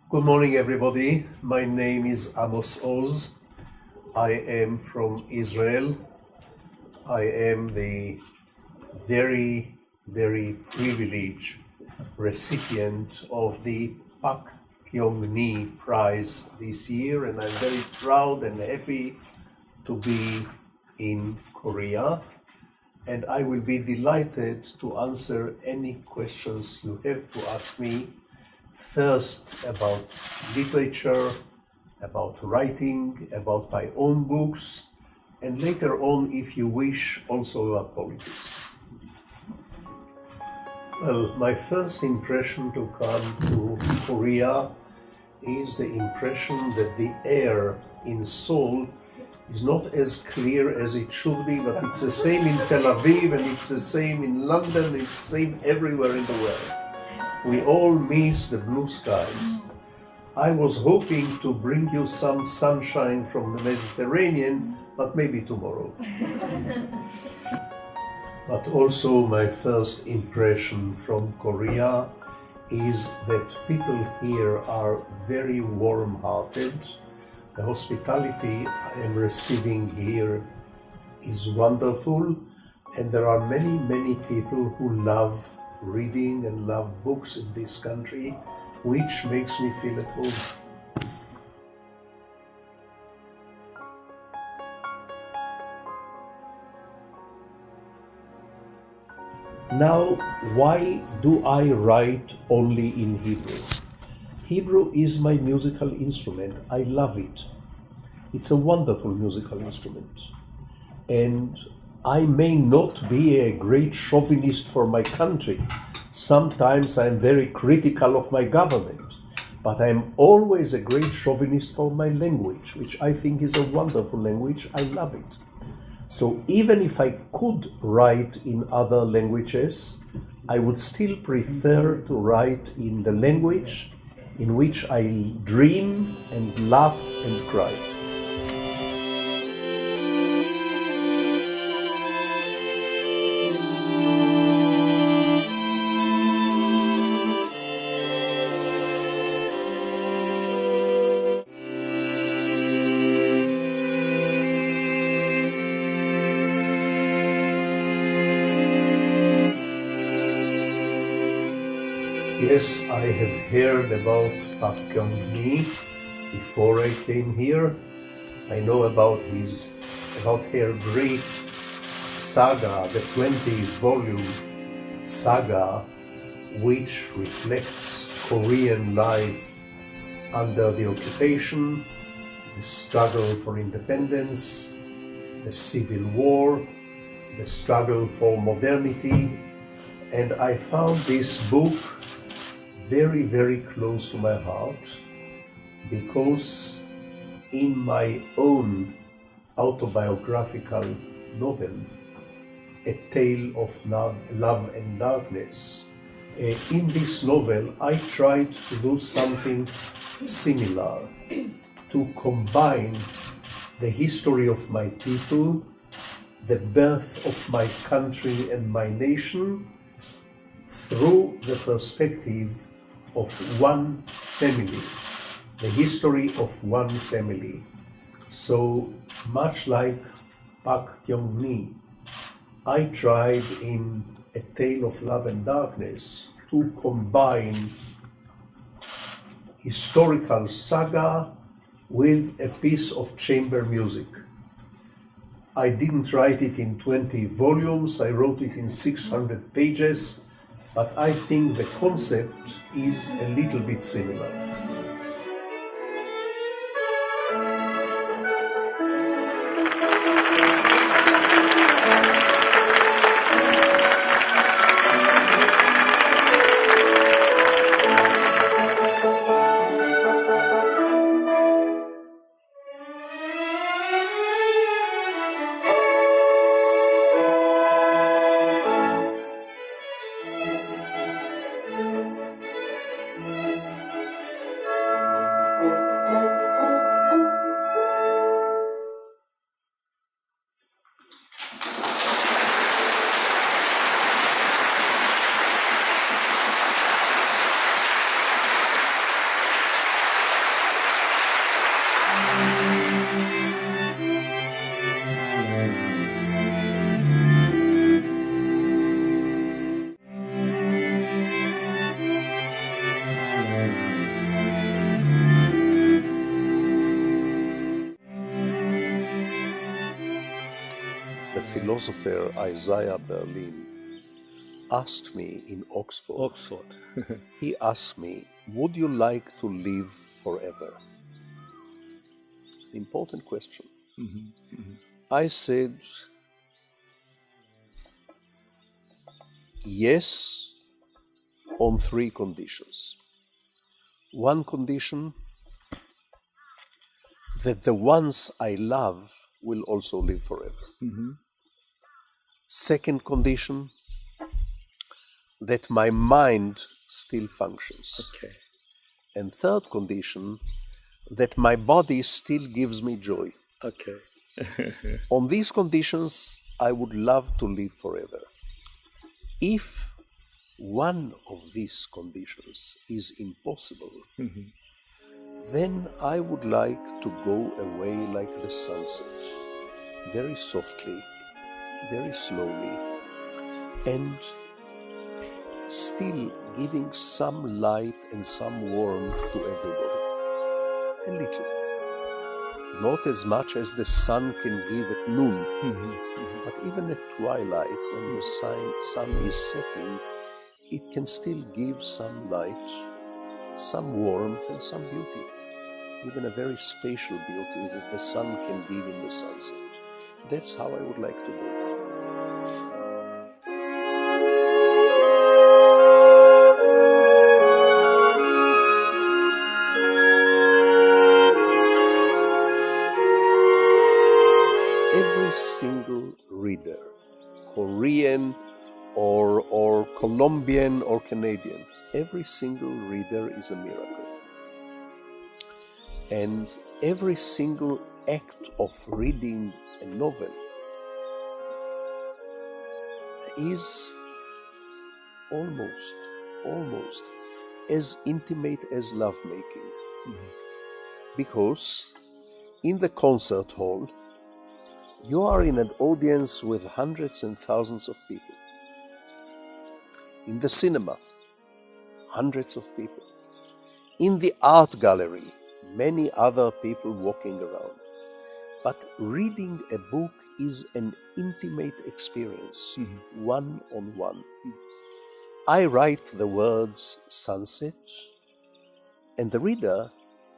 Good morning, everybody. My name is Amos Oz. I am from Israel. I am the very, very privileged recipient of the Bakgyongni Prize this year, and I'm very proud and happy to be in Korea. And I will be delighted to answer any questions you have to ask me. First about literature, about writing, about my own books, and later on, if you wish, also about politics. Well, my first impression to come to Korea is the impression that the air in Seoul is not as clear as it should be, but it's the same in Tel Aviv, and it's the same in London, it's the same everywhere in the world. We all miss the blue skies. I was hoping to bring you some sunshine from the Mediterranean, but maybe tomorrow. But also my first impression from Korea is that people here are very warm-hearted. The hospitality I am receiving here is wonderful, and there are many, many people who love reading and love books in this country, which makes me feel at home. Now, why do I write only in Hebrew? Hebrew is my musical instrument. I love it. It's a wonderful musical instrument. And I may not be a great chauvinist for my country. Sometimes I'm very critical of my government, but I'm always a great chauvinist for my language, which I think is a wonderful language. I love it. So even if I could write in other languages, I would still prefer to write in the language in which I dream and laugh and cry. Yes, I have heard about Bakgyongni before I came here. I know about her great saga, the 20-volume saga, which reflects Korean life under the occupation, the struggle for independence, the civil war, the struggle for modernity. And I found this book very, very close to my heart, because in my own autobiographical novel, A Tale of Love and Darkness, in this novel I tried to do something similar, to combine the history of my people, the birth of my country and my nation, through the perspective of one family, the history of one family. So much like Bakgyongni, I tried in A Tale of Love and Darkness to combine historical saga with a piece of chamber music. I didn't write it in 20 volumes, I wrote it in 600 pages, but I think the concept is a little bit similar. philosopher Isaiah Berlin asked me in Oxford, he asked me, would you like to live forever? It's an important question. I said, yes, on 3 conditions. One condition, that the ones I love will also live forever. Second condition, that my mind still functions. And third condition, that my body still gives me joy. On these conditions, I would love to live forever. If one of these conditions is impossible, then I would like to go away like the sunset, very softly, very slowly, and still giving some light and some warmth to everybody. A little. Not as much as the sun can give at noon, but even at twilight, when the sun is setting, it can still give some light, some warmth, and some beauty. Even a very spatial beauty that the sun can give in the sunset. That's how I would like to go. Every single reader, Korean or Colombian or Canadian, every single reader is a miracle. And every single act of reading a novel is almost as intimate as lovemaking. Because in the concert hall, you are in an audience with hundreds and thousands of people. In the cinema, hundreds of people. In the art gallery, many other people walking around. But reading a book is an intimate experience, one-on-one. I write the words sunset, and the reader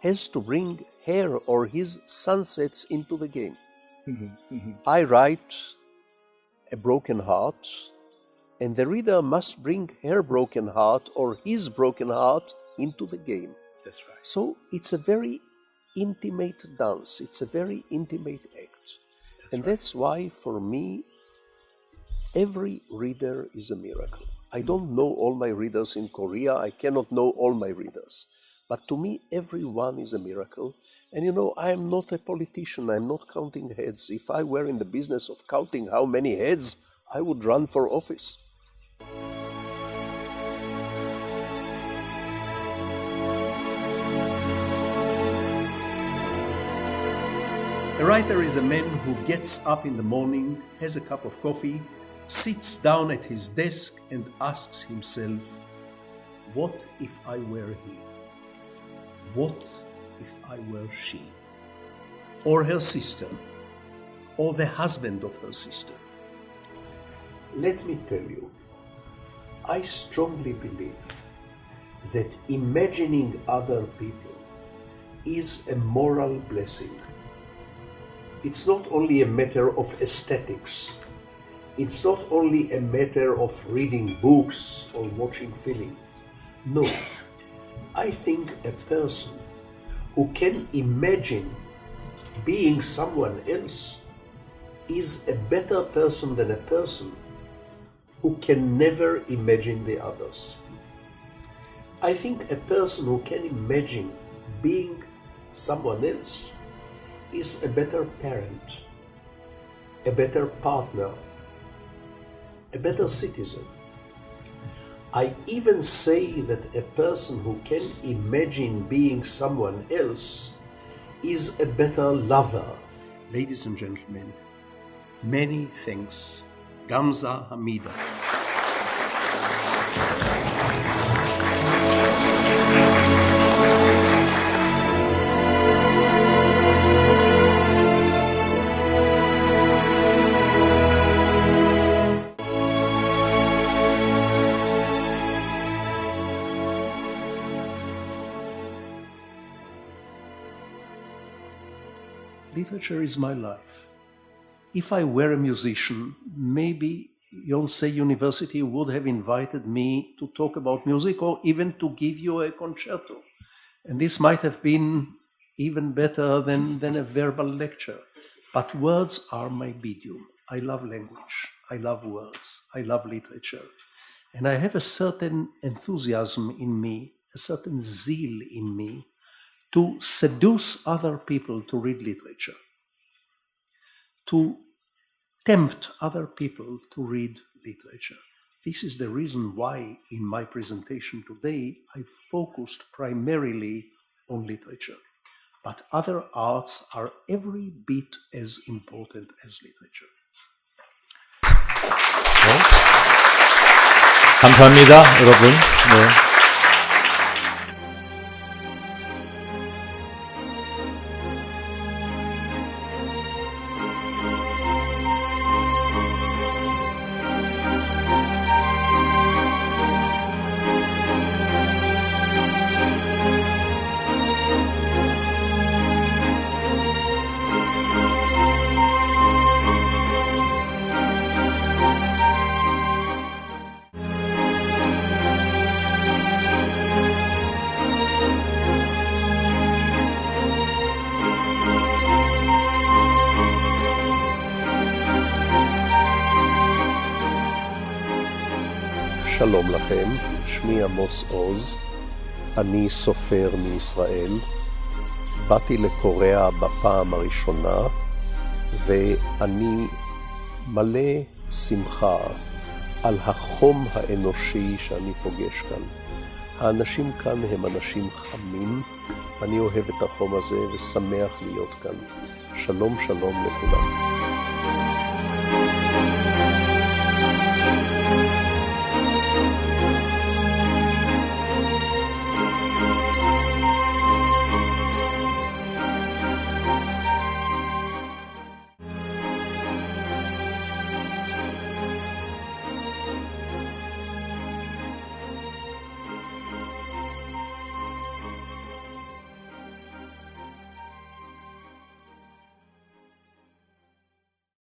has to bring her or his sunsets into the game. I write a broken heart, and the reader must bring her broken heart or his broken heart into the game. That's right. So it's a very intimate dance. It's a very intimate act. That's why, for me, every reader is a miracle. I don't know all my readers in Korea. I cannot know all my readers. But to me, everyone is a miracle. And I am not a politician. I'm not counting heads. If I were in the business of counting how many heads, I would run for office. A writer is a man who gets up in the morning, has a cup of coffee, sits down at his desk and asks himself, what if I were he? What if I were she? Or her sister? Or the husband of her sister? Let me tell you, I strongly believe that imagining other people is a moral blessing. It's not only a matter of aesthetics. It's not only a matter of reading books or watching films. No, I think a person who can imagine being someone else is a better person than a person who can never imagine the others. I think a person who can imagine being someone else is a better parent, a better partner, a better citizen. I even say that a person who can imagine being someone else is a better lover. Ladies and gentlemen, many thanks. Gamza Hamida. Literature is my life. If I were a musician, maybe Yonsei University would have invited me to talk about music or even to give you a concerto. And this might have been even better than a verbal lecture. But words are my medium. I love language. I love words. I love literature. And I have a certain enthusiasm in me, a certain zeal in me to seduce other people to read literature, to tempt other people to read literature. This is the reason why in my presentation today I focused primarily on literature. But other arts are every bit as important as literature. 감사합니다, 여러분. 네. שלום לכם, שמי עמוס עוז, אני סופר מישראל, באתי לקוריאה בפעם הראשונה, ואני מלא שמחה על החום האנושי שאני פוגש כאן. האנשים כאן הם אנשים חמים, ואני אוהב את החום הזה ושמח להיות כאן. שלום שלום לכולם.